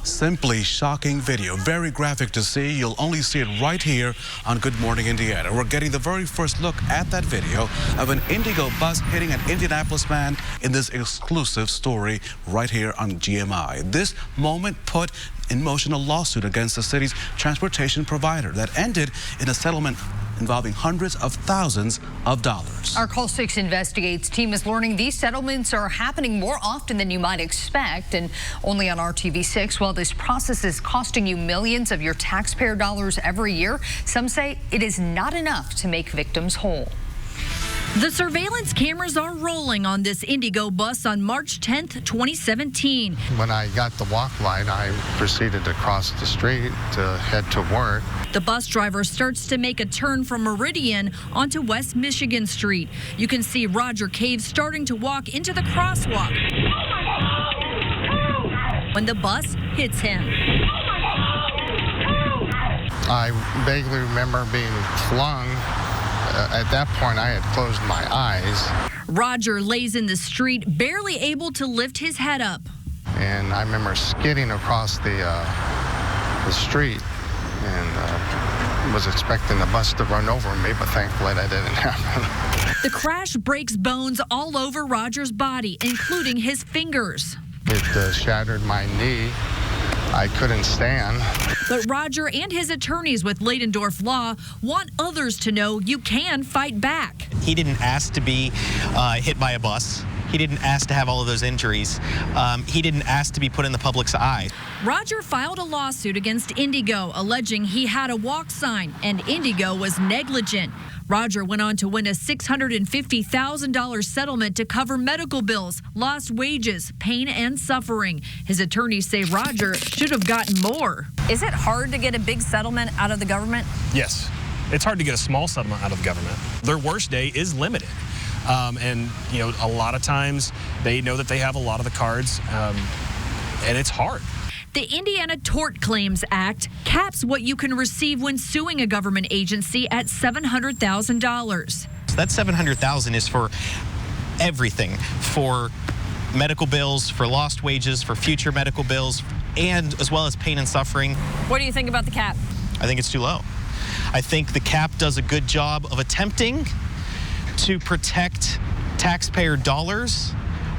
Simply shocking video, very graphic to see. You'll only see it right here on Good Morning Indiana. We're getting the very first look at that video of an IndyGo bus hitting an Indianapolis man in this exclusive story right here on GMI. This moment put in motion a lawsuit against the city's transportation provider that ended in a settlement involving hundreds of thousands of dollars. Our Call 6 Investigates team is learning these settlements are happening more often than you might expect, and only on RTV6. While this process is costing you millions of your taxpayer dollars every year, some say it is not enough to make victims whole. The surveillance cameras are rolling on this IndyGo bus on March 10th, 2017. When I got the walk line, I proceeded to cross the street to head to work. The bus driver starts to make a turn from Meridian onto West Michigan Street. You can see Roger Cave starting to walk into the crosswalk when the bus hits him. I vaguely remember being flung. At that point, I had closed my eyes. Roger lays in the street, barely able to lift his head up. And I remember skidding across the street and was expecting the bus to run over me, but thankfully that didn't happen. The crash breaks bones all over Roger's body, including his fingers. It shattered my knee. I couldn't stand. But Roger and his attorneys with Leidendorf Law want others to know you can fight back. He didn't ask to be hit by a bus. He didn't ask to have all of those injuries. He didn't ask to be put in the public's eye. Roger filed a lawsuit against IndyGo, alleging he had a walk sign and IndyGo was negligent. Roger went on to win a $650,000 settlement to cover medical bills, lost wages, pain, and suffering. His attorneys say Roger should have gotten more. Is it hard to get a big settlement out of the government? Yes. It's hard to get a small settlement out of the government. Their worst day is limited. And, you know, a lot of times they know that they have a lot of the cards, and it's hard. The Indiana Tort Claims Act caps what you can receive when suing a government agency at $700,000. That $700,000 is for everything, for medical bills, for lost wages, for future medical bills, and as well as pain and suffering. What do you think about the cap? I think it's too low. I think the cap does a good job of attempting to protect taxpayer dollars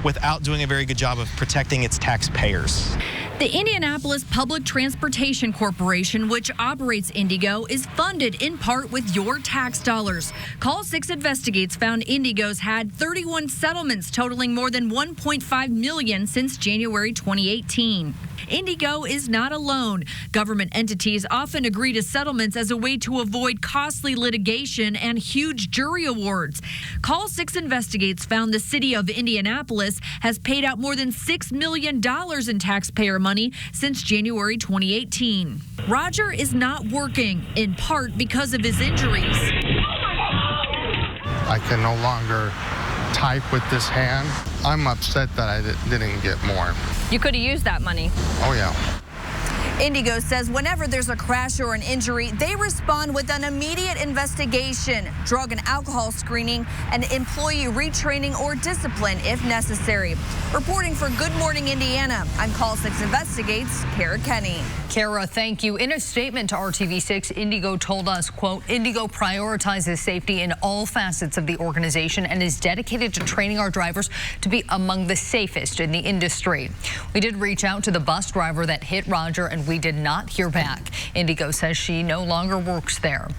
without doing a very good job of protecting its taxpayers. The Indianapolis Public Transportation Corporation, which operates IndyGo, is funded in part with your tax dollars. Call 6 Investigates found IndyGo's had 31 settlements totaling more than $1.5 million since January 2018. IndyGo is not alone. Government entities often agree to settlements as a way to avoid costly litigation and huge jury awards. Call 6 Investigates found the city of Indianapolis has paid out more than $6 million in taxpayer money since January 2018. Roger is not working, in part because of his injuries. I can no longer type with this hand. I'm upset that I didn't get more. You could have used that money. Oh, yeah. IndyGo says whenever there's a crash or an injury, they respond with an immediate investigation, drug and alcohol screening, and employee retraining or discipline if necessary. Reporting for Good Morning Indiana, I'm Call 6 Investigates, Kara Kenny. Kara, thank you. In a statement to RTV6, IndyGo told us, quote, IndyGo prioritizes safety in all facets of the organization and is dedicated to training our drivers to be among the safest in the industry. We did reach out to the bus driver that hit Roger, and we did not hear back. IndyGo says she no longer works there.